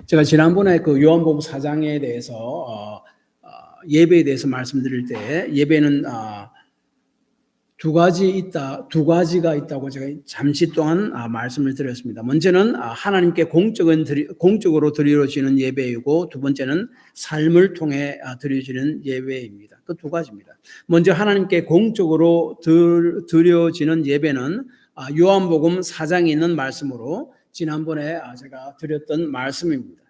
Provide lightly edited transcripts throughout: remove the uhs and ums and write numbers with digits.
제가 지난번에 그 요한복음 4장에 대해서 예배에 대해서 말씀드릴 때 예배는 두 가지가 있다고 제가 잠시 동안 말씀을 드렸습니다. 먼저는 하나님께 공적으로 드려지는 예배이고, 두 번째는 삶을 통해 드려지는 예배입니다. 그 두 가지입니다. 먼저 하나님께 공적으로 드려지는 예배는 요한복음 4장에 있는 말씀으로 지난번에 제가 드렸던 말씀입니다.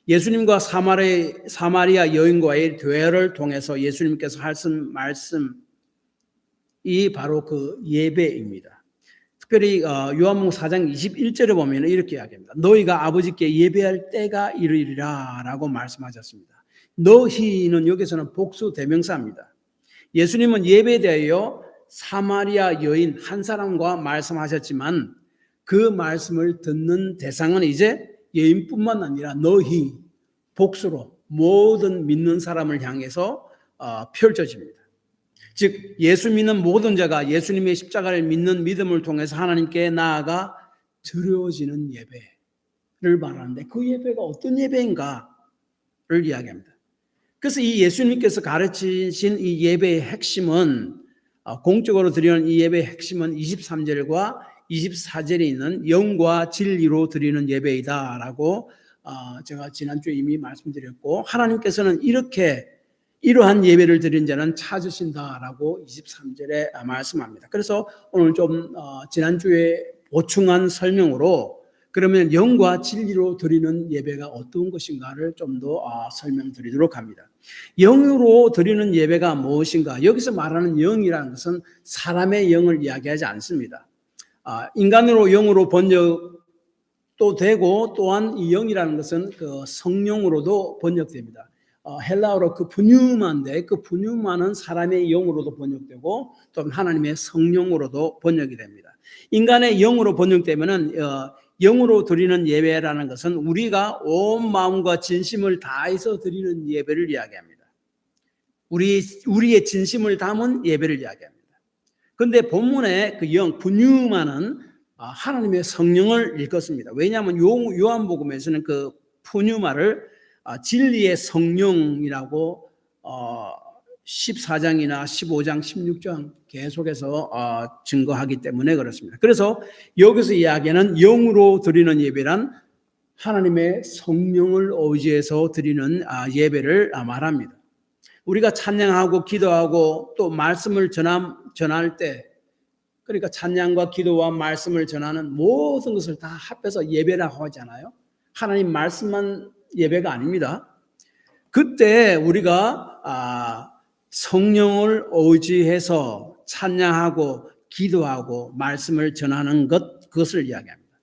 예수님과 사마리아 여인과의 대화를 통해서 예수님께서 하신 말씀이 바로 그 예배입니다. 특별히 요한복음 4장 21절에 보면 이렇게 이야기합니다. 너희가 아버지께 예배할 때가 이르리라 라고 말씀하셨습니다. 너희는 여기서는 복수 대명사입니다. 예수님은 예배에 대하여 사마리아 여인 한 사람과 말씀하셨지만 그 말씀을 듣는 대상은 이제 여인뿐만 아니라 너희, 복수로 모든 믿는 사람을 향해서 펼쳐집니다. 즉 예수 믿는 모든 자가 예수님의 십자가를 믿는 믿음을 통해서 하나님께 나아가 드려지는 예배를 말하는데, 그 예배가 어떤 예배인가를 이야기합니다. 그래서 이 예수님께서 가르치신 이 예배의 핵심은, 공적으로 드리는 이 예배의 핵심은 23절과 24절에 있는 영과 진리로 드리는 예배이다라고 제가 지난주에 이미 말씀드렸고, 하나님께서는 이러한 예배를 드린 자는 찾으신다라고 23절에 말씀합니다. 그래서 오늘 좀 지난주에 보충한 설명으로, 그러면 영과 진리로 드리는 예배가 어떤 것인가를 좀 더 설명드리도록 합니다. 영으로 드리는 예배가 무엇인가? 여기서 말하는 영이라는 것은 사람의 영을 이야기하지 않습니다. 인간으로 영으로 번역도 되고, 또한 이 영이라는 것은 그 성령으로도 번역됩니다. 헬라어로 그 푸뉴마인데, 그 푸뉴마는 사람의 영으로도 번역되고 또 하나님의 성령으로도 번역이 됩니다. 인간의 영으로 번역되면은 영으로 드리는 예배라는 것은 우리가 온 마음과 진심을 다해서 드리는 예배를 이야기합니다. 우리의 진심을 담은 예배를 이야기합니다. 그런데 본문의 그 영, 푸뉴마는 하나님의 성령을 일컫습니다. 왜냐하면 요한복음에서는 그 푸뉴마를 진리의 성령이라고 14장이나 15장, 16장 계속해서 증거하기 때문에 그렇습니다. 그래서 여기서 이야기하는 영으로 드리는 예배란 하나님의 성령을 의지해서 드리는 예배를 말합니다. 우리가 찬양하고 기도하고 또 말씀을 전할 때, 그러니까 찬양과 기도와 말씀을 전하는 모든 것을 다 합해서 예배라고 하잖아요. 하나님 말씀만 예배가 아닙니다. 그때 우리가 성령을 의지해서 찬양하고 기도하고 말씀을 전하는 그것을 이야기합니다.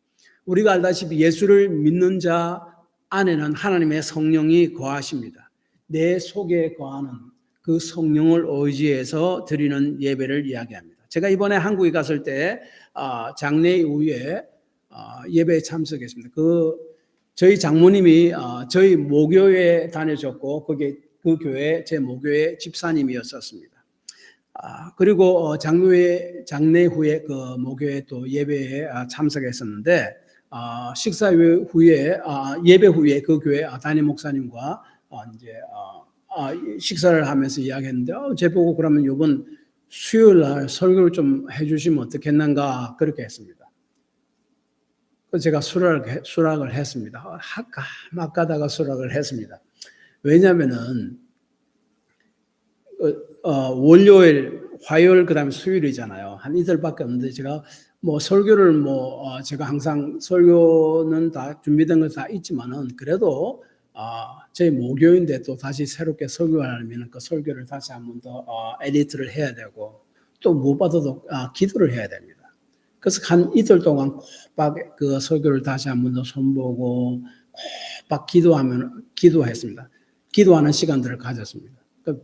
우리가 알다시피 예수를 믿는 자 안에는 하나님의 성령이 거하십니다. 내 속에 거하는 그 성령을 의지해서 드리는 예배를 이야기합니다. 제가 이번에 한국에 갔을 때 장례 이후에 예배에 참석했습니다. 저희 장모님이 저희 모교에 다녀줬고, 그 교회 제 모교의 집사님이었었습니다. 그리고 장례 후에 그 모교에 또 예배에 참석했었는데, 식사 후에 예배 후에 그 교회 담임 목사님과 이제 식사를 하면서 이야기했는데, 제보고 그러면 이번 수요일 날 설교를 좀 해주시면 어떻겠는가 그렇게 했습니다. 그래서 제가 수락을 했습니다. 막 가다가 수락을 했습니다. 왜냐하면은 월요일, 화요일, 그다음에 수요일이잖아요. 한 이틀밖에 없는데 제가 설교를 제가 항상 설교는 다 준비된 거 다 있지만은, 그래도 저희 모교인데 또 다시 새롭게 설교하려면 그 설교를 다시 한 번 더 에디트를 해야 되고, 또 무엇보다도 기도를 해야 됩니다. 그래서 한 이틀 동안 꼭 그 설교를 다시 한 번 더 손보고 꼭 기도했습니다. 기도하는 시간들을 가졌습니다.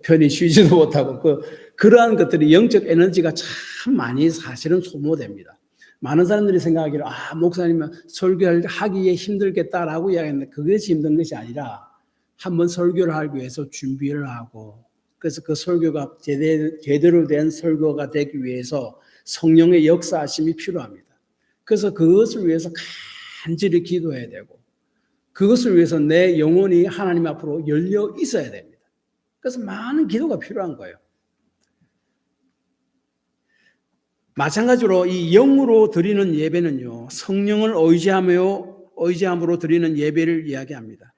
편히 쉬지도 못하고 그러한 것들이 영적 에너지가 참 많이 사실은 소모됩니다. 많은 사람들이 생각하기를 목사님은 설교하기에 힘들겠다라고 이야기했는데, 그것이 힘든 것이 아니라 한번 설교를 하기 위해서 준비를 하고, 그래서 그 설교가 제대로 된 설교가 되기 위해서 성령의 역사하심이 필요합니다. 그래서 그것을 위해서 간절히 기도해야 되고, 그것을 위해서 내 영혼이 하나님 앞으로 열려 있어야 됩니다. 그래서 많은 기도가 필요한 거예요. 마찬가지로 이 영으로 드리는 예배는요, 성령을 의지함으로 드리는 예배를 이야기합니다.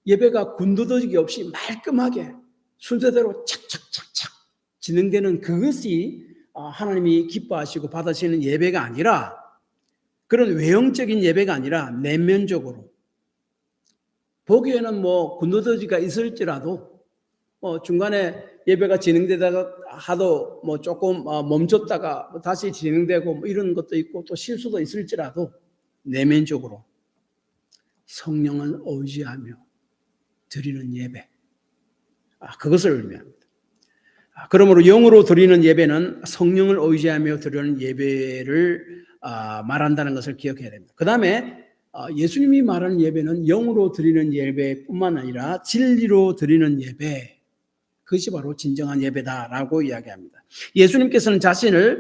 예배가 군더더기 없이 말끔하게 순서대로 착착착착 진행되는 그것이 하나님이 기뻐하시고 받으시는 예배가 아니라, 그런 외형적인 예배가 아니라 내면적으로, 보기에는 군더더기가 있을지라도 중간에 예배가 진행되다가 하도 조금 멈췄다가 다시 진행되고 이런 것도 있고 또 실수도 있을지라도 내면적으로 성령을 의지하며 드리는 예배, 그것을 의미합니다. 그러므로 영으로 드리는 예배는 성령을 의지하며 드리는 예배를 말한다는 것을 기억해야 됩니다. 그 다음에 예수님이 말하는 예배는 영으로 드리는 예배뿐만 아니라 진리로 드리는 예배, 그것이 바로 진정한 예배다라고 이야기합니다. 예수님께서는 자신이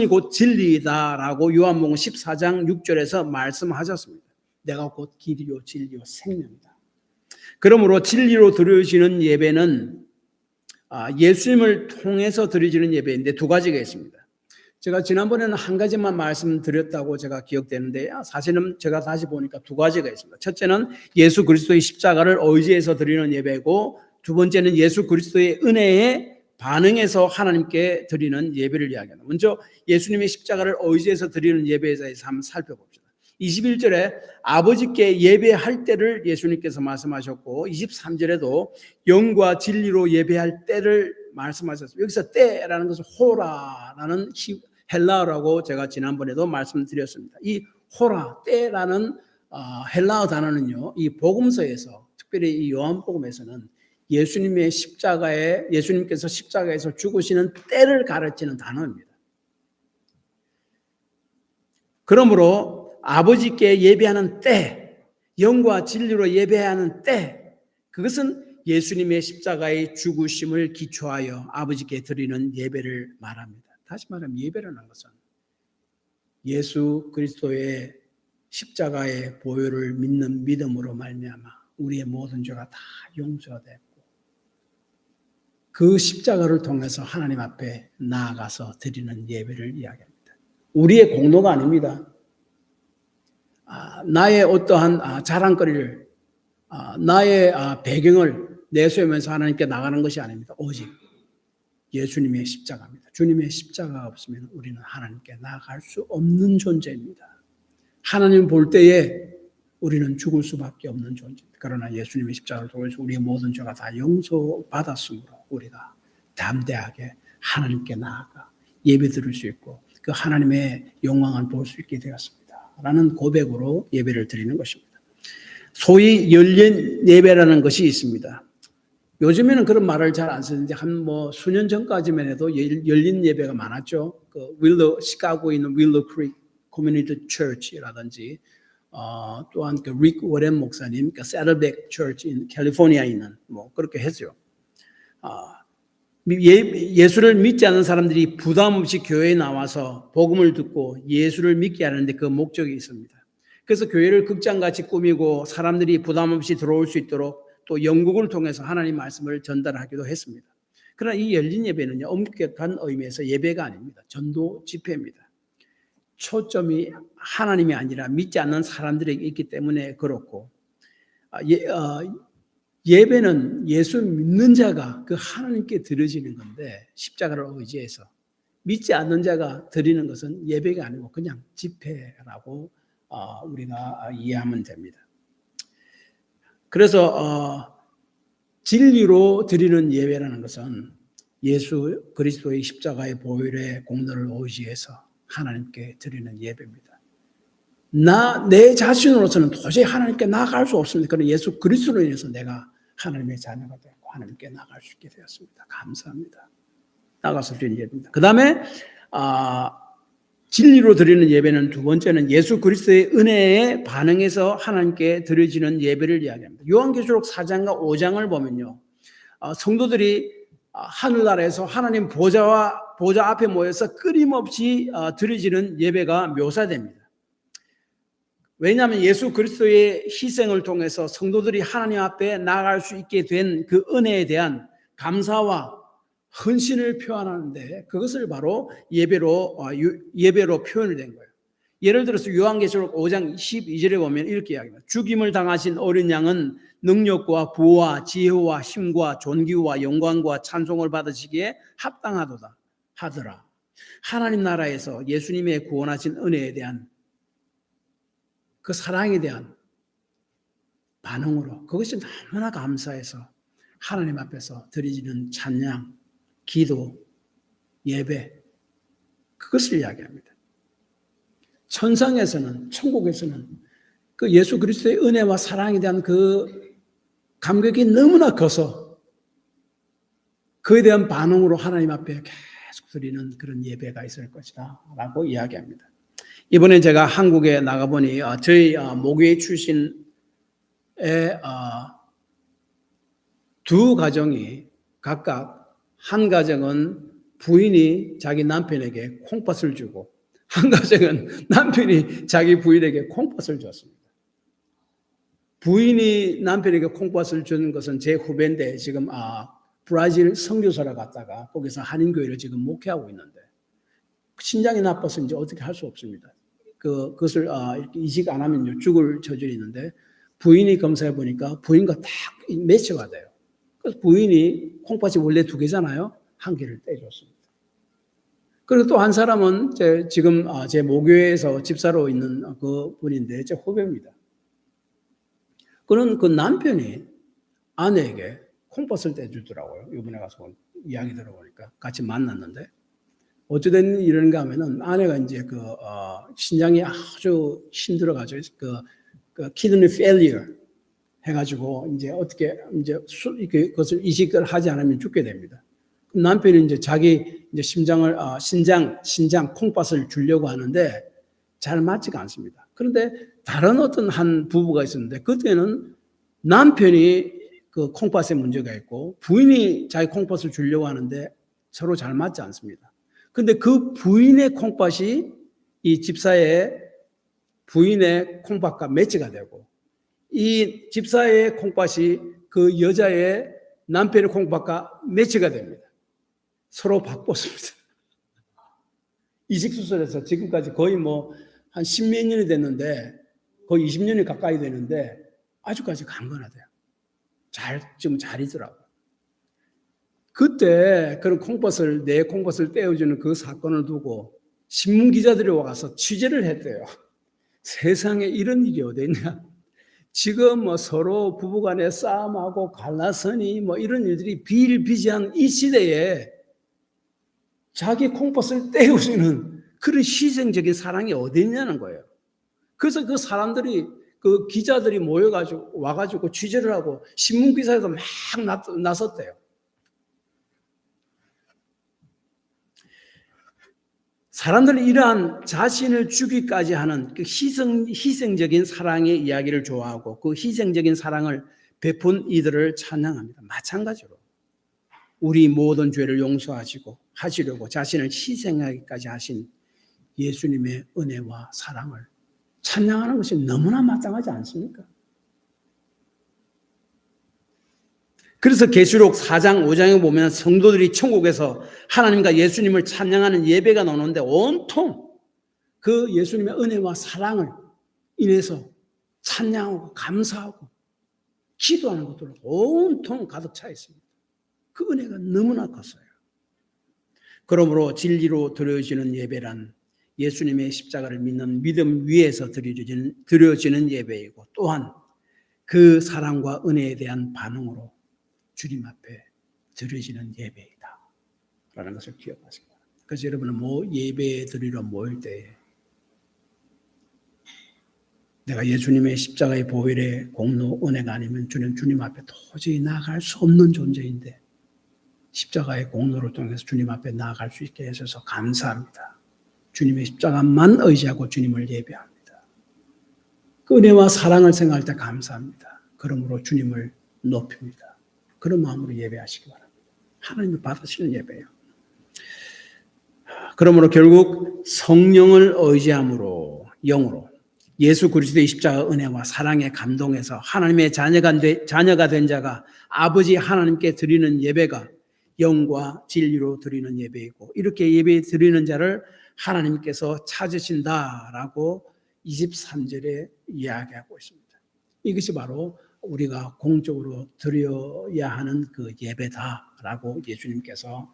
곧 진리다라고 요한복음 14장 6절에서 말씀하셨습니다. 내가 곧 길이요 진리요 생명이다. 그러므로 진리로 드려지는 예배는 예수님을 통해서 드려지는 예배인데 두 가지가 있습니다. 제가 지난번에는 한 가지만 말씀드렸다고 제가 기억되는데 사실은 제가 다시 보니까 두 가지가 있습니다. 첫째는 예수 그리스도의 십자가를 의지해서 드리는 예배고, 두 번째는 예수 그리스도의 은혜에 반응해서 하나님께 드리는 예배를 이야기합니다. 먼저 예수님의 십자가를 의지해서 드리는 예배에 대해서 한번 살펴봅시다. 21절에 아버지께 예배할 때를 예수님께서 말씀하셨고, 23절에도 영과 진리로 예배할 때를 말씀하셨습니다. 여기서 때라는 것은 호라라는 헬라어라고 제가 지난번에도 말씀드렸습니다. 이 호라, 때라는 헬라어 단어는요, 이 복음서에서, 특별히 이 요한복음에서는 예수님께서 십자가에서 죽으시는 때를 가르치는 단어입니다. 그러므로 아버지께 예배하는 때, 영과 진리로 예배하는 때, 그것은 예수님의 십자가의 죽으심을 기초하여 아버지께 드리는 예배를 말합니다. 다시 말하면 예배라는 것은 예수 그리스도의 십자가의 보혈을 믿는 믿음으로 말미암아 우리의 모든 죄가 다 용서가 됐고, 그 십자가를 통해서 하나님 앞에 나아가서 드리는 예배를 이야기합니다. 우리의 공로가 아닙니다. 나의 어떠한 자랑거리를, 나의 배경을 내세우면서 하나님께 나가는 것이 아닙니다. 오직 예수님의 십자가입니다. 주님의 십자가가 없으면 우리는 하나님께 나아갈 수 없는 존재입니다. 하나님 볼 때에 우리는 죽을 수밖에 없는 존재입니다. 그러나 예수님의 십자가를 통해서 우리의 모든 죄가 다 용서받았으므로 우리가 담대하게 하나님께 나아가 예배 드릴 수 있고 그 하나님의 영광을 볼 수 있게 되었습니다. 라는 고백으로 예배를 드리는 것입니다. 소위 열린 예배라는 것이 있습니다. 요즘에는 그런 말을 잘 안 쓰는데 수년 전까지만 해도 열린 예배가 많았죠. 시카고에 있는 윌로 크릭 커뮤니티 처치라든지 또한 릭 워렌 목사님 세틀백 처치 인 캘리포니아에 있는 그렇게 했죠. 예수를 믿지 않는 사람들이 부담 없이 교회에 나와서 복음을 듣고 예수를 믿게 하는데 그 목적이 있습니다. 그래서 교회를 극장같이 꾸미고 사람들이 부담 없이 들어올 수 있도록 또 연극을 통해서 하나님 말씀을 전달하기도 했습니다. 그러나 이 열린 예배는요, 엄격한 의미에서 예배가 아닙니다. 전도 집회입니다. 초점이 하나님이 아니라 믿지 않는 사람들에게 있기 때문에 그렇고, 예배는 예수 믿는 자가 그 하나님께 드려지는 건데, 십자가를 의지해서 믿지 않는 자가 드리는 것은 예배가 아니고 그냥 집회라고 우리가 이해하면 됩니다. 그래서 진리로 드리는 예배라는 것은 예수 그리스도의 십자가의 보혈의 공로를 의지해서 하나님께 드리는 예배입니다. 내 자신으로서는 도저히 하나님께 나아갈 수 없습니다. 그러나 예수 그리스도로 인해서 내가 하나님의 자녀가 되고 하나님께 나아갈 수 있게 되었습니다. 감사합니다. 나가서 드리는 예배입니다. 그 다음에 진리로 드리는 예배는 두 번째는 예수 그리스도의 은혜에 반응해서 하나님께 드려지는 예배를 이야기합니다. 요한계시록 4장과 5장을 보면요, 성도들이 하늘나라에서 하나님 보좌 앞에 모여서 끊임없이 드려지는 예배가 묘사됩니다. 왜냐하면 예수 그리스도의 희생을 통해서 성도들이 하나님 앞에 나아갈 수 있게 된 그 은혜에 대한 감사와 헌신을 표현하는데 그것을 바로 예배로 표현이 된 거예요. 예를 들어서 요한계시록 5장 12절에 보면 이렇게 이야기합니다. 죽임을 당하신 어린 양은 능력과 부와 지혜와 힘과 존귀와 영광과 찬송을 받으시기에 합당하도다 하더라. 하나님 나라에서 예수님의 구원하신 은혜에 대한 그 사랑에 대한 반응으로 그것이 너무나 감사해서 하나님 앞에서 드려지는 찬양, 기도, 예배 그것을 이야기합니다. 천상에서는 천국에서는 그 예수 그리스도의 은혜와 사랑에 대한 그 감격이 너무나 커서 그에 대한 반응으로 하나님 앞에 계속 드리는 그런 예배가 있을 것이다 라고 이야기합니다. 이번에 제가 한국에 나가보니 저희 모교회 출신의 두 가정이 각각 한 가정은 부인이 자기 남편에게 콩팥을 주고 한 가정은 남편이 자기 부인에게 콩팥을 줬습니다. 부인이 남편에게 콩팥을 주는 것은 제 후배인데 지금 브라질 선교사로 갔다가 거기서 한인교회를 지금 목회하고 있는데 신장이 나빠서 이제 어떻게 할 수 없습니다. 그것을 이식 안 하면 죽을 처질이 있는데 부인이 검사해 보니까 부인과 딱 매치가 돼요. 그래서 부인이 콩팥이 원래 2개잖아요. 1개를 떼줬습니다. 그리고 또 한 사람은 지금 제 모교회에서 집사로 있는 그 분인데 제 후배입니다. 그는 그 남편이 아내에게 콩팥을 떼주더라고요. 이번에 가서 이야기 들어보니까 같이 만났는데 어찌된 일인가 하면은 아내가 이제 신장이 아주 힘들어가지고 그 키드니 페일리어 해가지고 이제 어떻게 이제 그것을 이식을 하지 않으면 죽게 됩니다. 남편이 이제 자기 이제 신장 콩팥을 주려고 하는데 잘 맞지가 않습니다. 그런데 다른 어떤 한 부부가 있었는데 그때는 남편이 그 콩팥에 문제가 있고 부인이 자기 콩팥을 주려고 하는데 서로 잘 맞지 않습니다. 근데 그 부인의 콩팥이 이 집사의 부인의 콩팥과 매치가 되고 이 집사의 콩팥이 그 여자의 남편의 콩팥과 매치가 됩니다. 서로 바꿨습니다. 이식수술에서 지금까지 거의 한 10몇 년이 됐는데 거의 20년이 가까이 되는데 아직까지 강건하대요. 지금 잘이더라고요. 그때 그런 내 콩팥을 떼어주는 그 사건을 두고 신문 기자들이 와서 취재를 했대요. 세상에 이런 일이 어디 있냐. 지금 서로 부부간에 싸움하고 갈라서니 이런 일들이 비일비재한 이 시대에 자기 콩팥을 떼어주는 그런 희생적인 사랑이 어디 있냐는 거예요. 그래서 그 사람들이 그 기자들이 와가지고 취재를 하고 신문 기사에도 막 나섰대요. 사람들은 이러한 자신을 주기까지 하는 그 희생적인 사랑의 이야기를 좋아하고 그 희생적인 사랑을 베푼 이들을 찬양합니다. 마찬가지로 우리 모든 죄를 하시려고 자신을 희생하기까지 하신 예수님의 은혜와 사랑을 찬양하는 것이 너무나 마땅하지 않습니까? 그래서 계시록 4장 5장에 보면 성도들이 천국에서 하나님과 예수님을 찬양하는 예배가 나오는데 온통 그 예수님의 은혜와 사랑을 인해서 찬양하고 감사하고 기도하는 것들로 온통 가득 차 있습니다. 그 은혜가 너무나 컸어요. 그러므로 진리로 드려지는 예배란 예수님의 십자가를 믿는 믿음 위에서 드려지는 예배이고 또한 그 사랑과 은혜에 대한 반응으로 주님 앞에 드려지는 예배이다 라는 것을 기억하시기 바랍니다. 그래서 여러분은 예배 드리러 모일 때에 내가 예수님의 십자가의 보혈의 공로 은혜가 아니면 주님 앞에 도저히 나아갈 수 없는 존재인데 십자가의 공로를 통해서 주님 앞에 나아갈 수 있게 해주셔서 감사합니다. 주님의 십자가만 의지하고 주님을 예배합니다. 그 은혜와 사랑을 생각할 때 감사합니다. 그러므로 주님을 높입니다. 그런 마음으로 예배하시기 바랍니다. 하나님을 받으시는 예배예요. 그러므로 결국 성령을 의지함으로 영으로 예수 그리스도의 십자가 은혜와 사랑에 감동해서 하나님의 자녀가 된 자가 아버지 하나님께 드리는 예배가 영과 진리로 드리는 예배이고, 이렇게 예배 드리는 자를 하나님께서 찾으신다라고 23절에 이야기하고 있습니다. 이것이 바로 우리가 공적으로 드려야 하는 그 예배다라고 예수님께서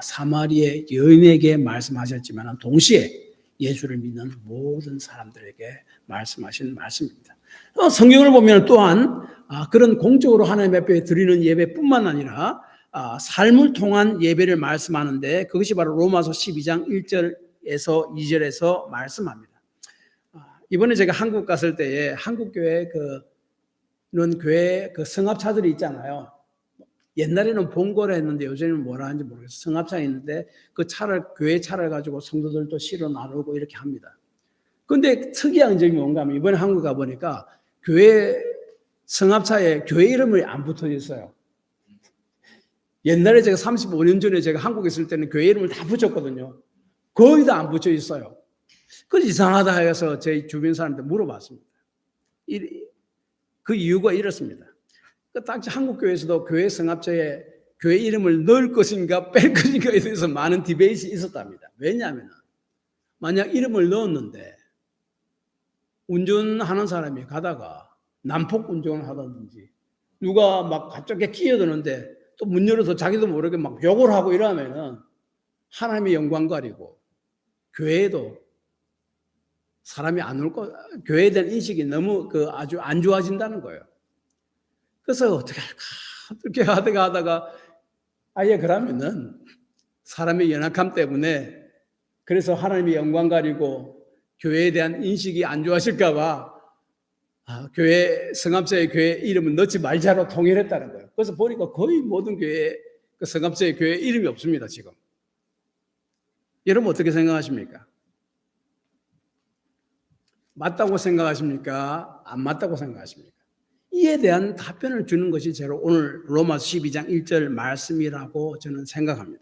사마리아 여인에게 말씀하셨지만 동시에 예수를 믿는 모든 사람들에게 말씀하신 말씀입니다. 성경을 보면 또한 그런 공적으로 하나님 앞에 드리는 예배뿐만 아니라 삶을 통한 예배를 말씀하는데, 그것이 바로 로마서 12장 1절에서 2절에서 말씀합니다. 이번에 제가 한국 갔을 때에 한국 교회 교회 성합차들이 있잖아요. 옛날에는 봉고라 했는데 요즘에는 뭐라 하는지 모르겠어요. 성합차 있는데 그 교회 차를 가지고 성도들도 실어 나르고 이렇게 합니다. 근데 특이한 점이 뭔가 하면 이번에 한국 가보니까 교회 성합차에 교회 이름이 안 붙어 있어요. 옛날에 제가 35년 전에 제가 한국에 있을 때는 교회 이름을 다 붙였거든요. 거의 다 안 붙여 있어요. 그래서 이상하다 해서 제 주변 사람한테 물어봤습니다. 그 이유가 이렇습니다. 딱 한국 교회에서도 교회 성합자에 교회 이름을 넣을 것인가 뺄 것인가에 대해서 많은 디베이트가 있었답니다. 왜냐하면 만약 이름을 넣었는데 운전하는 사람이 가다가 난폭 운전을 하다든지 누가 막 갑자기 끼어드는데 또 문 열어서 자기도 모르게 막 욕을 하고 이러면은 하나님의 영광 가리고 교회에도 사람이 안 올 거, 교회에 대한 인식이 너무 아주 안 좋아진다는 거예요. 그래서 어떻게 할까? 어떻게 하다가 아예 그러면은 사람의 연약함 때문에 그래서 하나님의 영광 가리고 교회에 대한 인식이 안 좋아질까봐 교회 성합자의 교회 이름은 넣지 말자로 통일했다는 거예요. 그래서 보니까 거의 모든 교회 성합자의 교회 이름이 없습니다 지금. 여러분 어떻게 생각하십니까? 맞다고 생각하십니까? 안 맞다고 생각하십니까? 이에 대한 답변을 주는 것이 제로 오늘 로마서 12장 1절 말씀이라고 저는 생각합니다.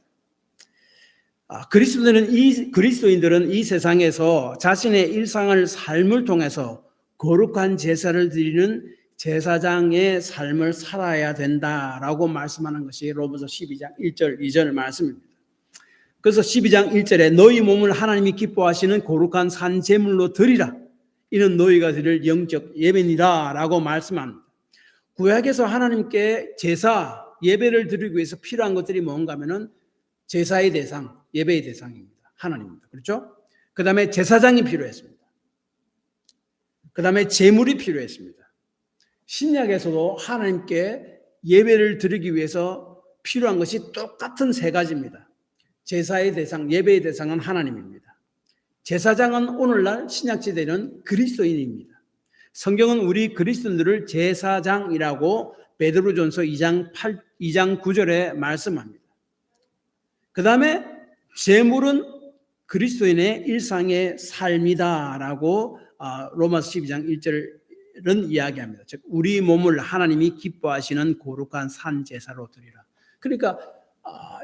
그리스도인들은 이 세상에서 자신의 일상을 삶을 통해서 거룩한 제사를 드리는 제사장의 삶을 살아야 된다라고 말씀하는 것이 로마서 12장 1절 2절 말씀입니다. 그래서 12장 1절에 너희 몸을 하나님이 기뻐하시는 거룩한 산 제물로 드리라. 이는 너희가 드릴 영적 예배니라 라고 말씀합니다. 구약에서 하나님께 제사, 예배를 드리기 위해서 필요한 것들이 뭔가 하면은 제사의 대상, 예배의 대상입니다. 하나님입니다. 그렇죠? 그 다음에 제사장이 필요했습니다. 그 다음에 제물이 필요했습니다. 신약에서도 하나님께 예배를 드리기 위해서 필요한 것이 똑같은 세 가지입니다. 제사의 대상, 예배의 대상은 하나님입니다. 제사장은 오늘날 신약시대는 그리스도인입니다. 성경은 우리 그리스도인들을 제사장이라고 베드로전서 2장 9절에 말씀합니다. 그 다음에 제물은 그리스도인의 일상의 삶이다라고 로마서 12장 1절은 이야기합니다. 즉 우리 몸을 하나님이 기뻐하시는 거룩한 산 제사로 드리라. 그러니까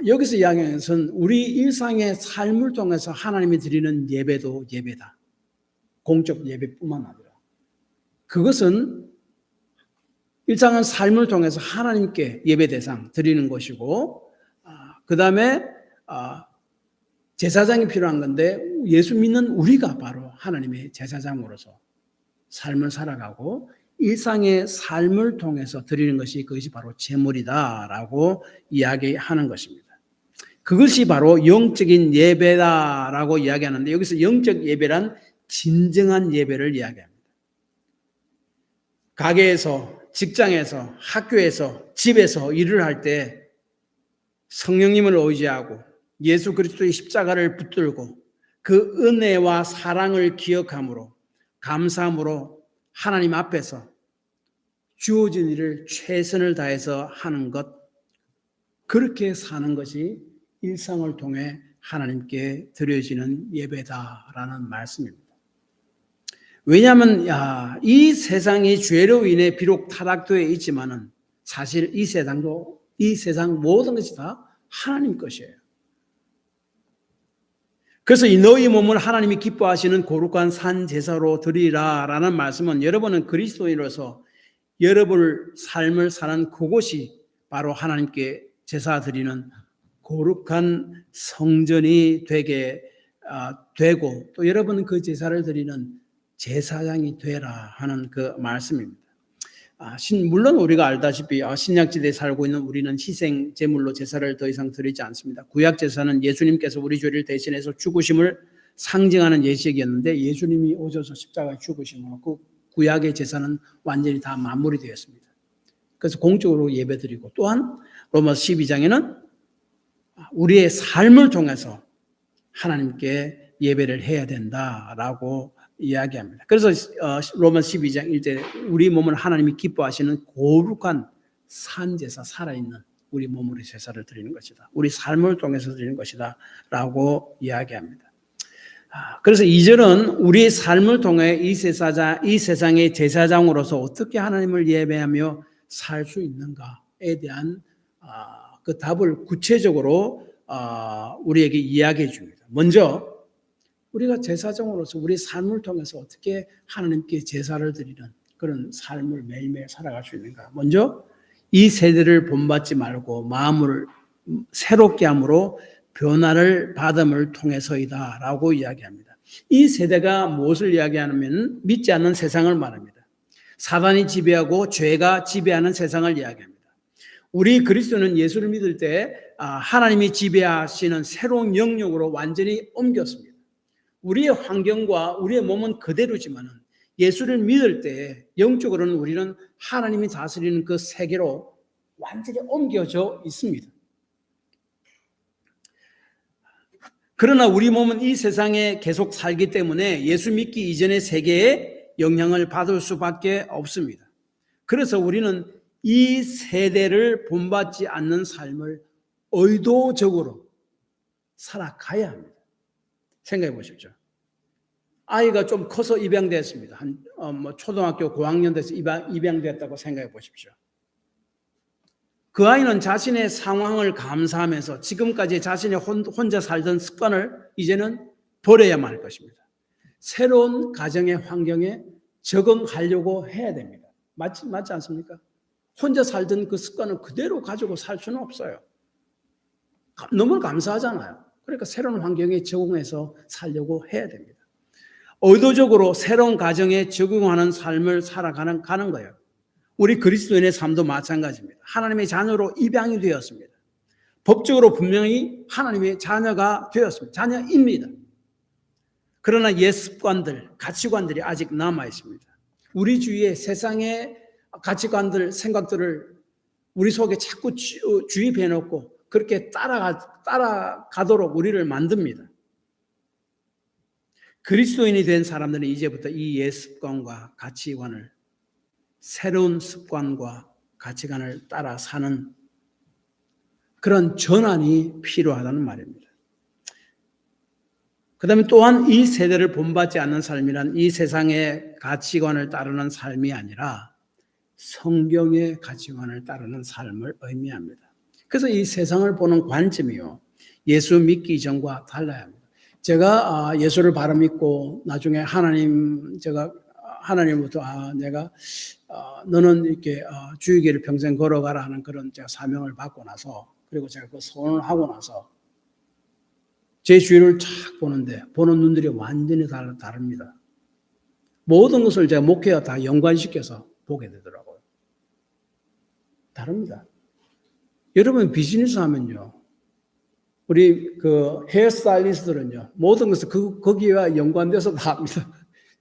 여기서 이야기하는 것은 우리 일상의 삶을 통해서 하나님이 드리는 예배도 예배다. 공적 예배뿐만 아니라 그것은 일상의 삶을 통해서 하나님께 예배 대상 드리는 것이고, 그 다음에 제사장이 필요한 건데 예수 믿는 우리가 바로 하나님의 제사장으로서 삶을 살아가고 일상의 삶을 통해서 드리는 것이 그것이 바로 제물이다라고 이야기하는 것입니다. 그것이 바로 영적인 예배다라고 이야기하는데 여기서 영적 예배란 진정한 예배를 이야기합니다. 가게에서, 직장에서, 학교에서, 집에서 일을 할 때 성령님을 의지하고 예수 그리스도의 십자가를 붙들고 그 은혜와 사랑을 기억함으로 감사함으로 하나님 앞에서 주어진 일을 최선을 다해서 하는 것, 그렇게 사는 것이 일상을 통해 하나님께 드려지는 예배다라는 말씀입니다. 왜냐하면 이 세상이 죄로 인해 비록 타락되어 있지만은 사실 이 세상 모든 것이 다 하나님 것이에요. 그래서 이 너희 몸을 하나님이 기뻐하시는 거룩한 산 제사로 드리라라는 말씀은 여러분은 그리스도인으로서 여러분의 삶을 사는 그곳이 바로 하나님께 제사 드리는 거룩한 성전이 되게 되고 또 여러분은 그 제사를 드리는 제사장이 되라 하는 그 말씀입니다. 물론 우리가 알다시피 신약시대에 살고 있는 우리는 희생 제물로 제사를 더 이상 드리지 않습니다. 구약 제사는 예수님께서 우리 죄를 대신해서 죽으심을 상징하는 예식이었는데 예수님이 오셔서 십자가에 죽으심으로 그 구약의 제사는 완전히 다 마무리되었습니다. 그래서 공적으로 예배드리고 또한 로마서 12장에는 우리의 삶을 통해서 하나님께 예배를 해야 된다라고 이야기합니다. 그래서 로마서 12장 1절 우리 몸을 하나님이 기뻐하시는 거룩한 산제사 살아있는 우리 몸으로 제사를 드리는 것이다. 우리 삶을 통해서 드리는 것이다 라고 이야기합니다. 그래서 2절은 우리의 삶을 통해 이 세상의 제사장으로서 어떻게 하나님을 예배하며 살 수 있는가에 대한 그 답을 구체적으로 우리에게 이야기해 줍니다. 먼저 우리가 제사장으로서 우리 삶을 통해서 어떻게 하나님께 제사를 드리는 그런 삶을 매일매일 살아갈 수 있는가. 먼저 이 세대를 본받지 말고 마음을 새롭게 함으로 변화를 받음을 통해서이다 라고 이야기합니다. 이 세대가 무엇을 이야기하냐면 믿지 않는 세상을 말합니다. 사단이 지배하고 죄가 지배하는 세상을 이야기합니다. 우리 그리스도는 예수를 믿을 때 하나님이 지배하시는 새로운 영역으로 완전히 옮겼습니다. 우리의 환경과 우리의 몸은 그대로지만 예수를 믿을 때 영적으로는 우리는 하나님이 다스리는 그 세계로 완전히 옮겨져 있습니다. 그러나 우리 몸은 이 세상에 계속 살기 때문에 예수 믿기 이전의 세계에 영향을 받을 수밖에 없습니다. 그래서 우리는 이 세대를 본받지 않는 삶을 의도적으로 살아가야 합니다. 생각해 보십시오. 아이가 좀 커서 입양됐습니다. 초등학교 고학년 돼서 입양됐다고 생각해 보십시오. 그 아이는 자신의 상황을 감사하면서 지금까지 자신이 혼자 살던 습관을 이제는 버려야만 할 것입니다. 새로운 가정의 환경에 적응하려고 해야 됩니다. 맞지 않습니까? 혼자 살던 그 습관을 그대로 가지고 살 수는 없어요. 너무 감사하잖아요. 그러니까 새로운 환경에 적응해서 살려고 해야 됩니다. 의도적으로 새로운 가정에 적응하는 삶을 살아가는 거예요. 우리 그리스도인의 삶도 마찬가지입니다. 하나님의 자녀로 입양이 되었습니다. 법적으로 분명히 하나님의 자녀가 되었습니다. 자녀입니다. 그러나 옛 습관들, 가치관들이 아직 남아 있습니다. 우리 주위에 세상의 가치관들, 생각들을 우리 속에 자꾸 주입해 놓고 그렇게 따라가도록 우리를 만듭니다. 그리스도인이 된 사람들은 이제부터 이 옛 습관과 가치관을 새로운 습관과 가치관을 따라 사는 그런 전환이 필요하다는 말입니다. 그 다음에 또한 이 세대를 본받지 않는 삶이란 이 세상의 가치관을 따르는 삶이 아니라 성경의 가치관을 따르는 삶을 의미합니다. 그래서 이 세상을 보는 관점이요, 예수 믿기 이전과 달라야 합니다. 제가 예수를 바로 믿고 나중에 하나님부터 내가 너는 이렇게 주의 길을 평생 걸어가라 하는 그런 제가 사명을 받고 나서, 그리고 제가 그 소원을 하고 나서 제 주위를 쫙 보는데 보는 눈들이 완전히 다릅니다. 모든 것을 제가 목회와 다 연관시켜서 보게 되더라고요. 다릅니다. 여러분 비즈니스 하면요, 우리 그 헤어스타일리스트들은요, 모든 것을 거기와 연관돼서 다 합니다.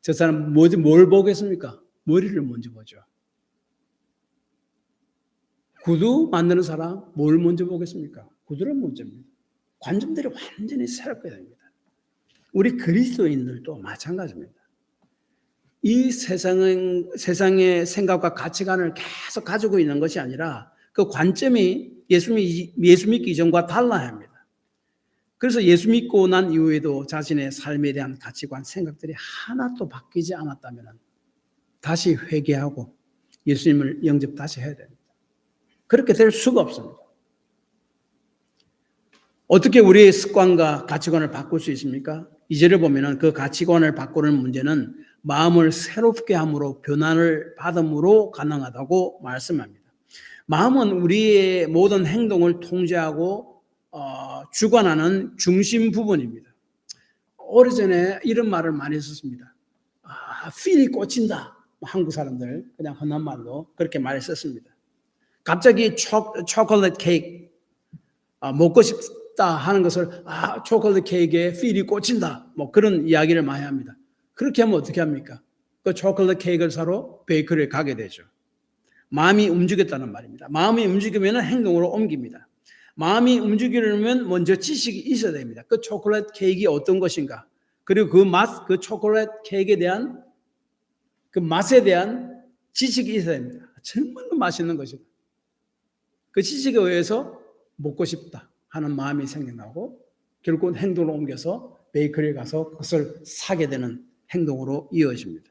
저 사람 뭘 보겠습니까? 머리를 먼저 보죠. 구두 만드는 사람 뭘 먼저 보겠습니까? 구두를 먼저 봅니다. 관점들이 완전히 새롭게 됩니다. 우리 그리스도인들도 마찬가지입니다. 이 세상의 생각과 가치관을 계속 가지고 있는 것이 아니라 그 관점이 예수 믿기 이전과 달라야 합니다. 그래서 예수 믿고 난 이후에도 자신의 삶에 대한 가치관, 생각들이 하나도 바뀌지 않았다면 다시 회개하고 예수님을 영접 다시 해야 됩니다. 그렇게 될 수가 없습니다. 어떻게 우리의 습관과 가치관을 바꿀 수 있습니까? 2절을 보면은 그 가치관을 바꾸는 문제는 마음을 새롭게 함으로 변화를 받음으로 가능하다고 말씀합니다. 마음은 우리의 모든 행동을 통제하고 주관하는 중심 부분입니다. 오래전에 이런 말을 많이 썼습니다. 필이 꽂힌다. 한국 사람들 그냥 흔한 말로 그렇게 많이 썼습니다. 갑자기 초콜릿 케이크 먹고 싶다 하는 것을 초콜릿 케이크에 필이 꽂힌다. 뭐 그런 이야기를 많이 합니다. 그렇게 하면 어떻게 합니까? 그 초콜릿 케이크를 사러 베이커리에 가게 되죠. 마음이 움직였다는 말입니다. 마음이 움직이면 행동으로 옮깁니다. 마음이 움직이려면 먼저 지식이 있어야 됩니다. 그 초콜릿 케이크가 어떤 것인가? 그리고 그 초콜릿 케이크에 대한 그 맛에 대한 지식이 있어야 됩니다. 정말로 맛있는 것이다. 그 지식에 의해서 먹고 싶다 하는 마음이 생겨나고 결국은 행동으로 옮겨서 베이커리에 가서 그것을 사게 되는 행동으로 이어집니다.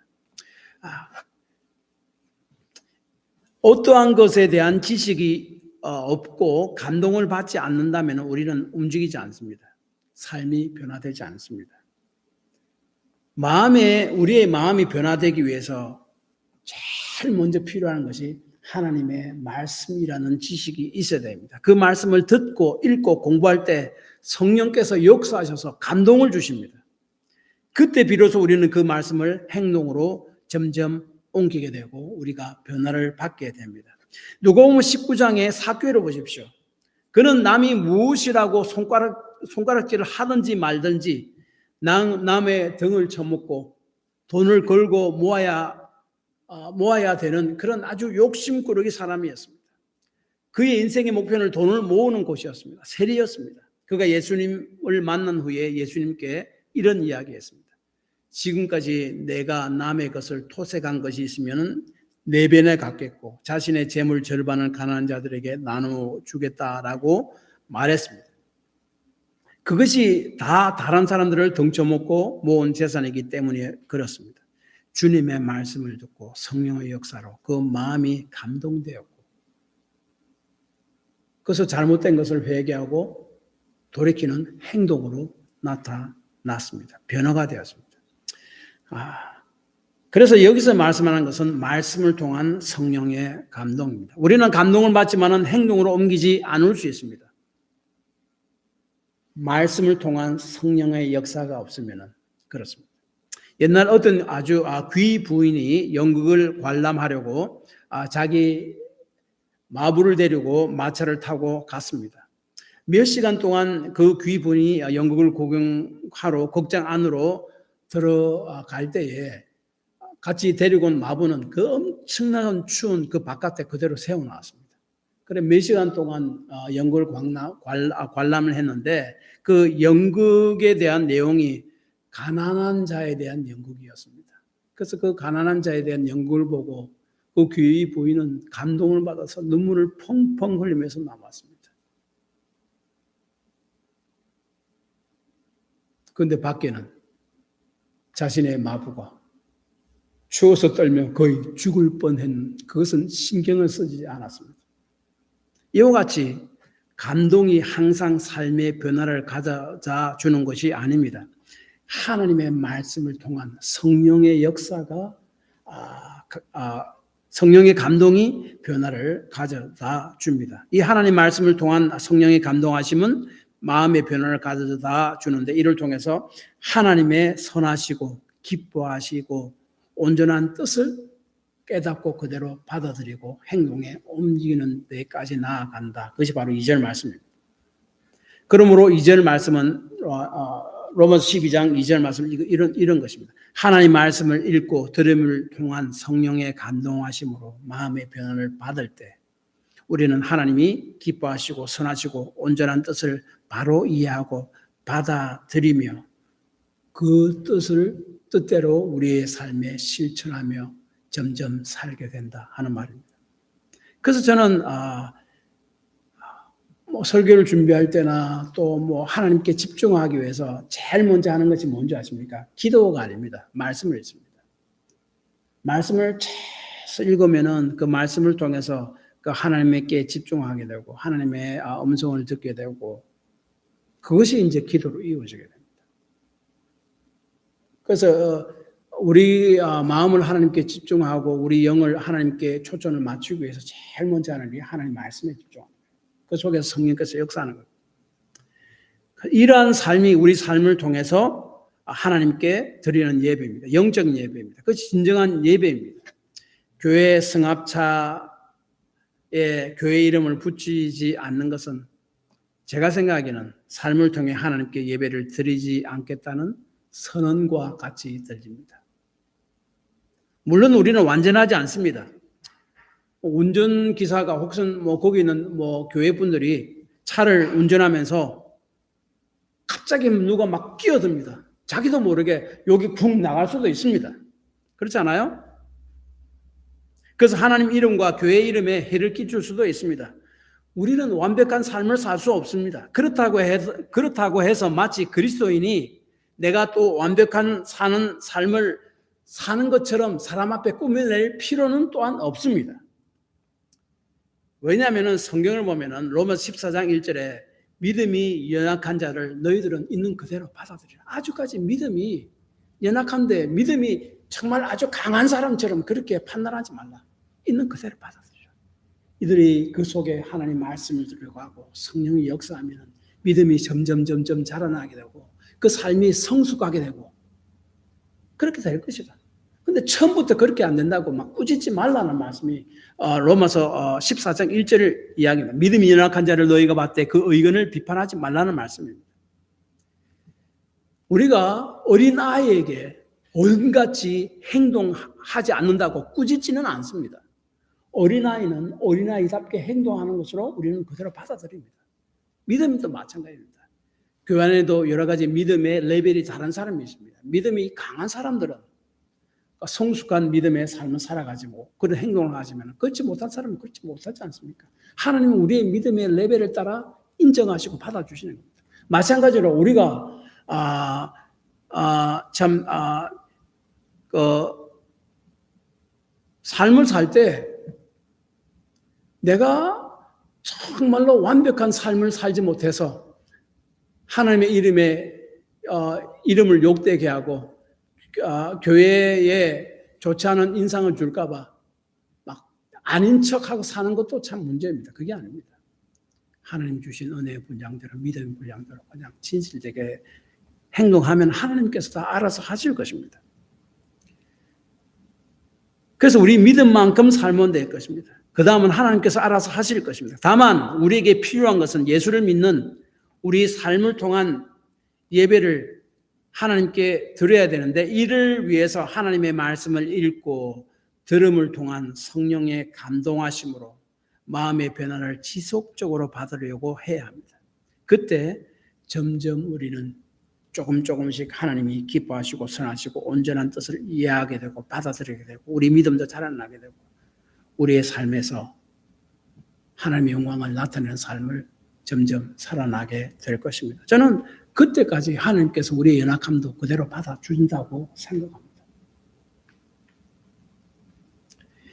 어떠한 것에 대한 지식이 없고 감동을 받지 않는다면 우리는 움직이지 않습니다. 삶이 변화되지 않습니다. 우리의 마음이 변화되기 위해서 제일 먼저 필요한 것이 하나님의 말씀이라는 지식이 있어야 됩니다. 그 말씀을 듣고 읽고 공부할 때 성령께서 역사하셔서 감동을 주십니다. 그때 비로소 우리는 그 말씀을 행동으로 점점 옮기게 되고 우리가 변화를 받게 됩니다. 누가복음 19장의 삭개를 보십시오. 그는 남이 무엇이라고 손가락질을 하든지 말든지 남의 등을 쳐먹고 돈을 걸고 모아야 되는 그런 아주 욕심꾸러기 사람이었습니다. 그의 인생의 목표는 돈을 모으는 곳이었습니다. 세리였습니다. 그가 예수님을 만난 후에 예수님께 이런 이야기했습니다. 지금까지 내가 남의 것을 토색한 것이 있으면 4배나 갚겠고 자신의 재물 절반을 가난한 자들에게 나누어 주겠다라고 말했습니다. 그것이 다 다른 사람들을 등쳐먹고 모은 재산이기 때문에 그렇습니다. 주님의 말씀을 듣고 성령의 역사로 그 마음이 감동되었고 그래서 잘못된 것을 회개하고 돌이키는 행동으로 나타났습니다. 변화가 되었습니다. 그래서 여기서 말씀하는 것은 말씀을 통한 성령의 감동입니다. 우리는 감동을 받지만 행동으로 옮기지 않을 수 있습니다. 말씀을 통한 성령의 역사가 없으면 그렇습니다. 옛날 어떤 아주 귀 부인이 영국을 관람하려고 자기 마부를 데리고 마차를 타고 갔습니다. 몇 시간 동안 그 귀 부인이 영국을 구경하러 극장 안으로 들어갈 때에 같이 데리고 온 마부는 그 엄청난 추운 그 바깥에 그대로 세워놨습니다. 그래 몇 시간 동안 연극을 관람을 했는데 그 연극에 대한 내용이 가난한 자에 대한 연극이었습니다. 그래서 그 가난한 자에 대한 연극을 보고 그 귀 부인은 감동을 받아서 눈물을 펑펑 흘리면서 남았습니다. 그런데 밖에는 자신의 마부가 추워서 떨며 거의 죽을 뻔한 그것은 신경을 쓰지 않았습니다. 이와 같이 감동이 항상 삶의 변화를 가져다 주는 것이 아닙니다. 하나님의 말씀을 통한 성령의 역사가 성령의 감동이 변화를 가져다 줍니다. 이 하나님 말씀을 통한 성령의 감동하심은 마음의 변화를 가져다 주는데 이를 통해서 하나님의 선하시고 기뻐하시고 온전한 뜻을 깨닫고 그대로 받아들이고 행동에 옮기는 데까지 나아간다. 그것이 바로 2절 말씀입니다. 그러므로 2절 말씀은 로마서 12장 2절 말씀은 이런 것입니다. 하나님 말씀을 읽고 들음을 통한 성령의 감동하심으로 마음의 변화를 받을 때 우리는 하나님이 기뻐하시고 선하시고 온전한 뜻을 바로 이해하고 받아들이며 그 뜻대로 우리의 삶에 실천하며 점점 살게 된다 하는 말입니다. 그래서 저는 설교를 준비할 때나 또 하나님께 집중하기 위해서 제일 먼저 하는 것이 뭔지 아십니까? 기도가 아닙니다. 말씀을 읽습니다. 말씀을 계속 읽으면은 그 말씀을 통해서 그 하나님께 집중하게 되고 하나님의 음성을 듣게 되고 그것이 이제 기도로 이루어지게 됩니다. 그래서 우리 마음을 하나님께 집중하고 우리 영을 하나님께 초점을 맞추기 위해서 제일 먼저 하는 일이 하나님 말씀에 집중합니다. 그 속에서 성령께서 역사하는 겁니다. 이러한 삶이 우리 삶을 통해서 하나님께 드리는 예배입니다. 영적인 예배입니다. 그것이 진정한 예배입니다. 교회 성합차에 교회 이름을 붙이지 않는 것은 제가 생각하기에는 삶을 통해 하나님께 예배를 드리지 않겠다는 선언과 같이 들립니다. 물론 우리는 완전하지 않습니다. 운전기사가 혹은 거기 있는 교회 분들이 차를 운전하면서 갑자기 누가 막 끼어듭니다. 자기도 모르게 여기 쿵 나갈 수도 있습니다. 그렇지 않아요? 그래서 하나님 이름과 교회 이름에 해를 끼칠 수도 있습니다. 우리는 완벽한 삶을 살 수 없습니다. 그렇다고 해서 마치 그리스도인이 내가 또 완벽한 삶을 사는 것처럼 사람 앞에 꾸며낼 필요는 또한 없습니다. 왜냐하면 성경을 보면 로마서 14장 1절에 믿음이 연약한 자를 너희들은 있는 그대로 받아들이라. 아주까지 믿음이 연약한데 믿음이 정말 아주 강한 사람처럼 그렇게 판단하지 말라. 있는 그대로 받아들이라. 이들이 그 속에 하나님 말씀을 들으려고 하고 성령이 역사하면 믿음이 점점 자라나게 되고 그 삶이 성숙하게 되고 그렇게 될 것이다. 근데 처음부터 그렇게 안 된다고 막 꾸짖지 말라는 말씀이 로마서 14장 1절을 이야기합니다. 믿음이 연약한 자를 너희가 봤되 그 의견을 비판하지 말라는 말씀입니다. 우리가 어린아이에게 어른같이 행동하지 않는다고 꾸짖지는 않습니다. 어린아이는 어린아이답게 행동하는 것으로 우리는 그대로 받아들입니다. 믿음도 마찬가지입니다. 교회 안에도 여러 가지 믿음의 레벨이 다른 사람이 있습니다. 믿음이 강한 사람들은 성숙한 믿음의 삶을 살아가지고 그런 행동을 하지만 그렇지 못한 사람은 그렇지 못하지 않습니까? 하나님은 우리의 믿음의 레벨을 따라 인정하시고 받아주시는 겁니다. 마찬가지로 우리가 삶을 살 때 내가 정말로 완벽한 삶을 살지 못해서 하나님의 이름을 욕되게 하고 교회에 좋지 않은 인상을 줄까봐 막 아닌 척하고 사는 것도 참 문제입니다. 그게 아닙니다. 하나님 주신 은혜의 분량대로 믿음의 분량대로 그냥 진실되게 행동하면 하나님께서 다 알아서 하실 것입니다. 그래서 우리 믿음만큼 살면 될 것입니다. 그 다음은 하나님께서 알아서 하실 것입니다. 다만 우리에게 필요한 것은 예수를 믿는 우리 삶을 통한 예배를 하나님께 드려야 되는데 이를 위해서 하나님의 말씀을 읽고 들음을 통한 성령의 감동하심으로 마음의 변화를 지속적으로 받으려고 해야 합니다. 그때 점점 우리는 조금씩 하나님이 기뻐하시고 선하시고 온전한 뜻을 이해하게 되고 받아들이게 되고 우리 믿음도 자라나게 되고 우리의 삶에서 하나님의 영광을 나타내는 삶을 점점 살아나게 될 것입니다. 저는 그때까지 하나님께서 우리의 연약함도 그대로 받아준다고 생각합니다.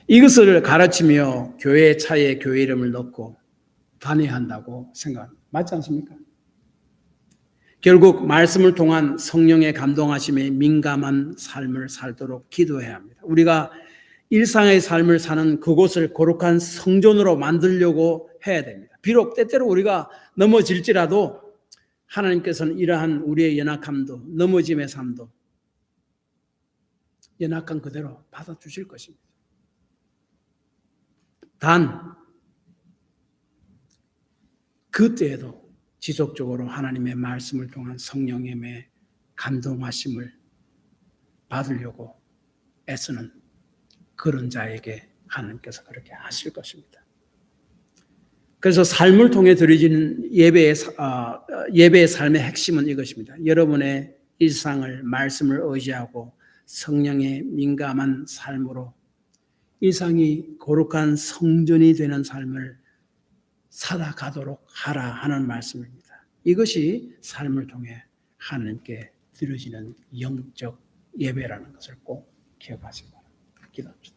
이것을 가르치며 교회 차에 교회 이름을 넣고 다녀야 한다고 생각합니다. 맞지 않습니까? 결국 말씀을 통한 성령의 감동하심에 민감한 삶을 살도록 기도해야 합니다. 우리가 일상의 삶을 사는 그곳을 거룩한 성전으로 만들려고 해야 됩니다. 비록 때때로 우리가 넘어질지라도 하나님께서는 이러한 우리의 연약함도 넘어짐의 삶도 연약한 그대로 받아주실 것입니다. 단 그때에도 지속적으로 하나님의 말씀을 통한 성령님의 감동하심을 받으려고 애쓰는 그런 자에게 하나님께서 그렇게 하실 것입니다. 그래서 삶을 통해 드려지는 예배의 삶의 핵심은 이것입니다. 여러분의 일상을 말씀을 의지하고 성령에 민감한 삶으로 일상이 거룩한 성전이 되는 삶을 살아가도록 하라 하는 말씀입니다. 이것이 삶을 통해 하나님께 드려지는 영적 예배라는 것을 꼭 기억하시기 바랍니다. 기도합시다.